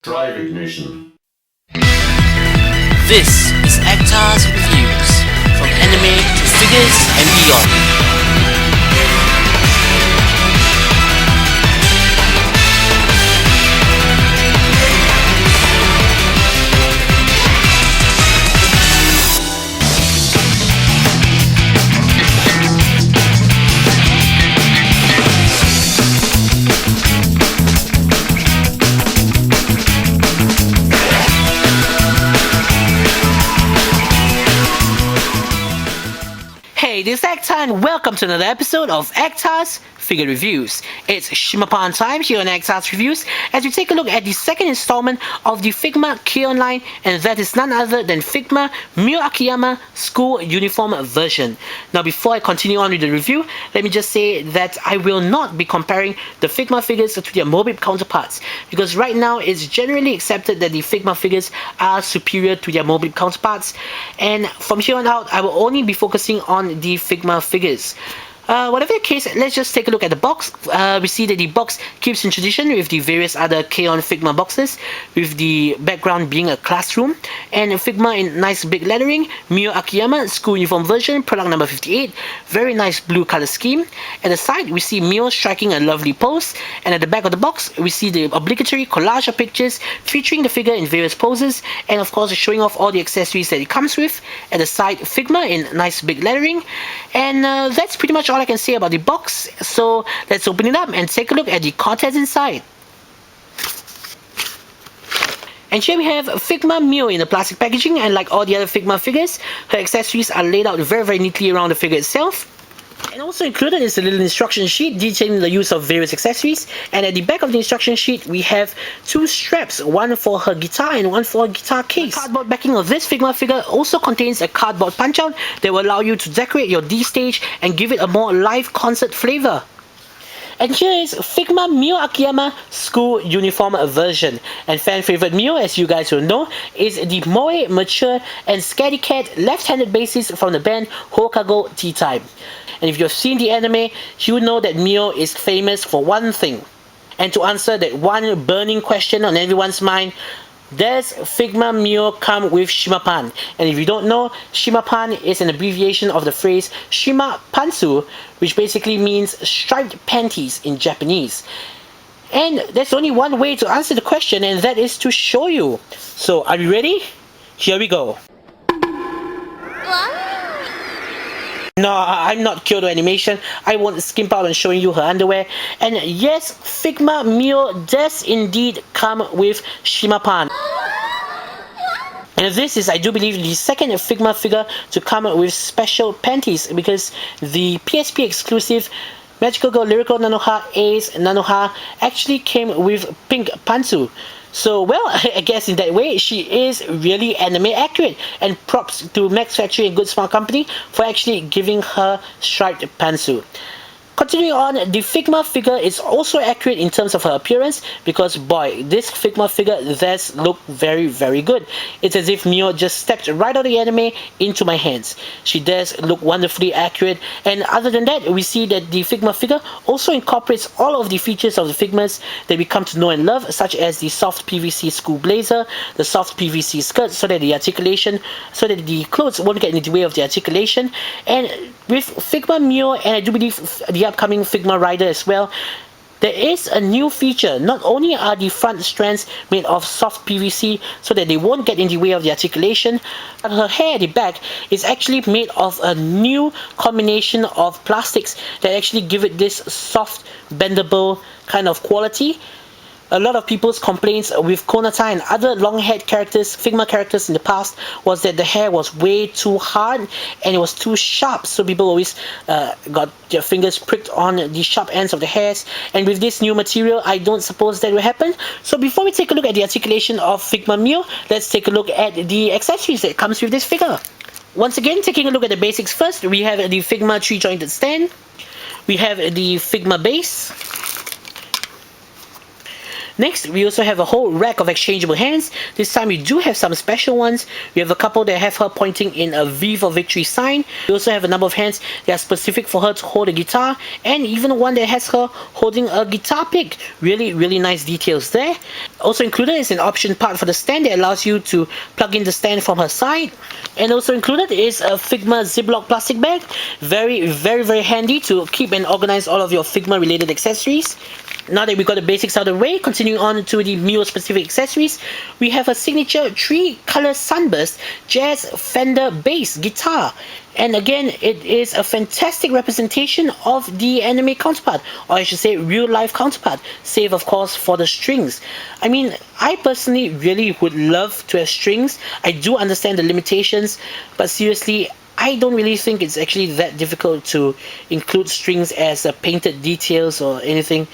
Drive ignition. This is AFR's Reviews, from anime to figures and beyond. Hey, this is AFR and welcome to another episode of AFR's Figure Reviews. It's Shimapan time here on AFR's Reviews as we take a look at the second installment of the Figma Mio line, and that is none other than Figma Mio Akiyama school uniform version. Now before I continue on with the review, let me just say that I will not be comparing the Figma figures to their Mobip counterparts, because right now it's generally accepted that the Figma figures are superior to their Mobip counterparts, and from here on out I will only be focusing on the Figma figures. Whatever the case, let's just take a look at the box. We see that the box keeps in tradition with the various other K-On! Figma boxes, with the background being a classroom, and Figma in nice big lettering, Mio Akiyama school uniform version, product number 58, very nice blue color scheme. At the side, we see Mio striking a lovely pose, and at the back of the box, we see the obligatory collage of pictures featuring the figure in various poses, and of course showing off all the accessories that it comes with. At the side, Figma in nice big lettering, and that's pretty much all I can say about the box. So let's open it up and take a look at the contents inside. And here we have Figma Mio in the plastic packaging, and like all the other Figma figures, her accessories are laid out very neatly around the figure itself. And also included is a little instruction sheet detailing the use of various accessories, and at the back of the instruction sheet we have two straps, one for her guitar and one for her guitar case. The cardboard backing of this Figma figure also contains a cardboard punch out that will allow you to decorate your D stage and give it a more live concert flavor. And here is Figma Mio Akiyama school uniform version. And fan favorite Mio, as you guys will know, is the moe, mature, and scardy-cat left-handed bassist from the band Hokago T-Type. And if you've seen the anime, you would know that Mio is famous for one thing. And to answer that one burning question on everyone's mind, does Figma Mio come with Shimapan? And if you don't know, Shimapan is an abbreviation of the phrase shima pantsu, which basically means striped panties in Japanese. And there's only one way to answer the question, and that is to show you. So are you ready? Here we go. No, I'm not Kyoto Animation. I won't skimp out on showing you her underwear. And yes, Figma Mio does indeed come with Shimapan. And this is, I do believe, the second Figma figure to come with special panties, because the PSP exclusive Magical Girl Lyrical Nanoha Ace Nanoha actually came with pink pantsu. So, well, I guess in that way, she is really anime accurate, and props to Max Factory and Good Smart Company for actually giving her striped pantsu. Continuing on, the Figma figure is also accurate in terms of her appearance, because boy, this Figma figure does look very good. It's as if Mio just stepped right out of the anime into my hands. She does look wonderfully accurate, and other than that, we see that the Figma figure also incorporates all of the features of the Figmas that we come to know and love, such as the soft PVC school blazer, the soft PVC skirt, so that the clothes won't get in the way of the articulation. And with Figma Mio, and I do believe the upcoming Figma Rider as well, there is a new feature. Not only are the front strands made of soft PVC so that they won't get in the way of the articulation, but her hair at the back is actually made of a new combination of plastics that actually give it this soft, bendable kind of quality. A lot of people's complaints with Konata and other long-haired characters, Figma characters in the past, was that the hair was way too hard and it was too sharp, so people always got their fingers pricked on the sharp ends of the hairs. And with this new material, I don't suppose that will happen. So before we take a look at the articulation of Figma Mio, let's take a look at the accessories that comes with this figure. Once again, taking a look at the basics first, we have the Figma 3-jointed stand, we have the Figma base. Next, we also have a whole rack of exchangeable hands. This time we do have some special ones. We have a couple that have her pointing in a V for victory sign. We also have a number of hands that are specific for her to hold a guitar, and even one that has her holding a guitar pick. Really nice details there. Also included is an option part for the stand that allows you to plug in the stand from her side. And also included is a Figma Ziploc plastic bag. Very handy to keep and organize all of your Figma related accessories. Now that we got the basics out of the way, continuing on to the Mio specific accessories, we have a signature 3-color sunburst jazz Fender bass guitar. And again, it is a fantastic representation of the anime counterpart, or I should say real life counterpart, save of course for the strings. I mean, I personally really would love to have strings. I do understand the limitations, but seriously, I don't really think it's actually that difficult to include strings as painted details or anything.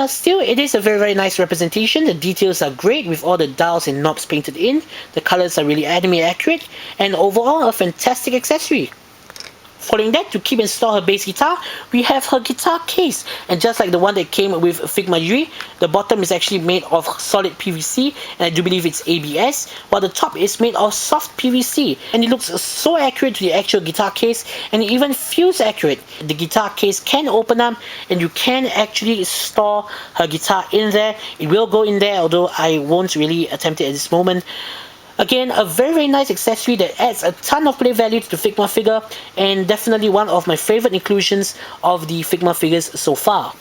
Still, it is a very nice representation. The details are great with all the dials and knobs painted in. The colors are really anime accurate, and overall a fantastic accessory. Following that, to keep and store her bass guitar, we have her guitar case. And just like the one that came with Figma Yui, the bottom is actually made of solid PVC, and I do believe it's ABS, while the top is made of soft PVC. And it looks so accurate to the actual guitar case, and it even feels accurate. The guitar case can open up, and you can actually store her guitar in there. It will go in there, although I won't really attempt it at this moment. Again, a very nice accessory that adds a ton of play value to the Figma figure, and definitely one of my favorite inclusions of the Figma figures so far.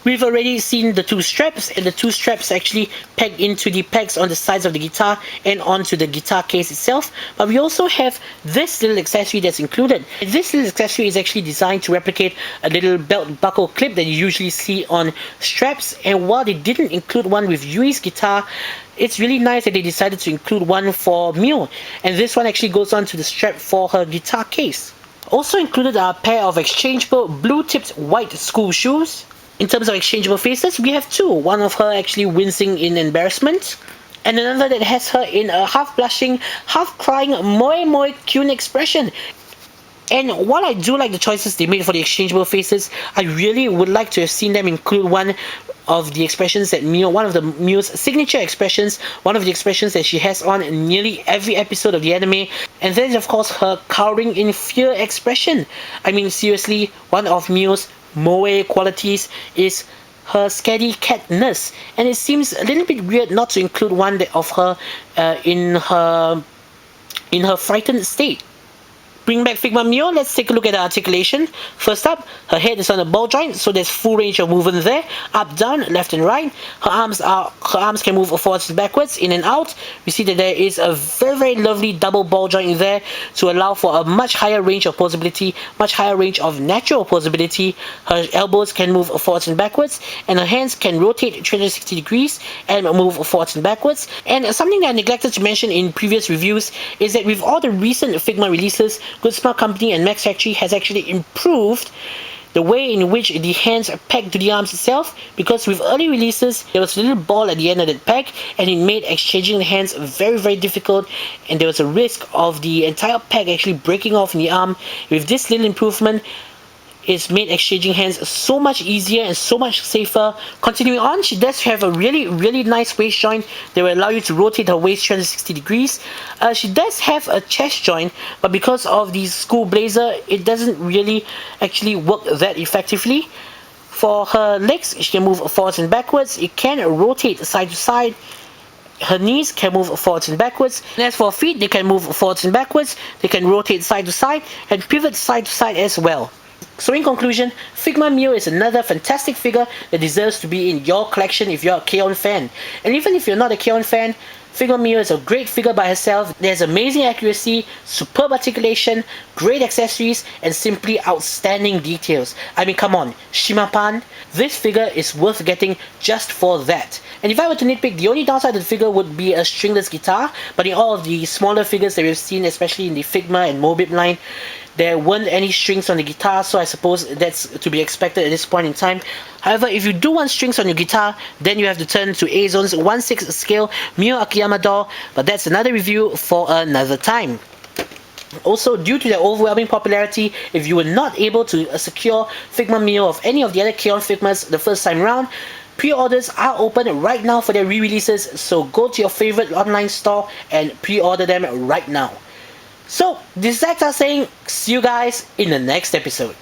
We've already seen the 2 straps, and the 2 straps actually peg into the pegs on the sides of the guitar and onto the guitar case itself, but we also have this little accessory that's included. This little accessory is actually designed to replicate a little belt buckle clip that you usually see on straps, and while they didn't include one with Yui's guitar, it's really nice that they decided to include one for Mio, and this one actually goes on to the strap for her guitar case. Also included are a pair of exchangeable blue-tipped white school shoes. In terms of exchangeable faces, we have 2. One of her actually wincing in embarrassment, and another that has her in a half blushing, half crying, moe cute expression. And while I do like the choices they made for the exchangeable faces, I really would like to have seen them include one of the expressions that one of the Mio's signature expressions, one of the expressions that she has on in nearly every episode of the anime, and that is of course her cowering in fear expression. I mean, seriously, one of Mio's moe qualities is her scardy-catness, and it seems a little bit weird not to include one of her in her frightened state. Bring back Figma Mio, let's take a look at the articulation. First up, her head is on a ball joint, so there's full range of movement there. Up, down, left and right. Her arms can move forwards and backwards, in and out. We see that there is a very lovely double ball joint there to allow for a much higher range of posability, much higher range of natural posability. Her elbows can move forwards and backwards, and her hands can rotate 360 degrees and move forwards and backwards. And something that I neglected to mention in previous reviews is that with all the recent Figma releases, Good Smart Company and Max Factory has actually improved the way in which the hands are pegged to the arms itself, because with early releases there was a little ball at the end of that peg, and it made exchanging the hands very difficult, and there was a risk of the entire peg actually breaking off in the arm. With this little improvement, it's made exchanging hands so much easier and so much safer. Continuing on, she does have a really nice waist joint that will allow you to rotate her waist 360 degrees. She does have a chest joint, but because of the school blazer, it doesn't really actually work that effectively. For her legs, she can move forwards and backwards. It can rotate side to side. Her knees can move forwards and backwards. And as for her feet, they can move forwards and backwards. They can rotate side to side and pivot side to side as well. So in conclusion, Figma Mio is another fantastic figure that deserves to be in your collection if you're a K-On! Fan. And even if you're not a K-On! Fan, Figma Mio is a great figure by herself. There's amazing accuracy, superb articulation, great accessories, and simply outstanding details. I mean, come on, Shimapan, this figure is worth getting just for that. And if I were to nitpick, the only downside of the figure would be a stringless guitar, but in all of the smaller figures that we've seen, especially in the Figma and Mobip line, there weren't any strings on the guitar, so I suppose that's to be expected at this point in time. However, if you do want strings on your guitar, then you have to turn to A-Zone's 1/6 scale Mio Akiyama doll, but that's another review for another time. Also, due to their overwhelming popularity, if you were not able to secure Figma Mio of any of the other K-On! Figmas the first time round, pre-orders are open right now for their re-releases, so go to your favorite online store and pre-order them right now. So, this is Zach saying, see you guys in the next episode.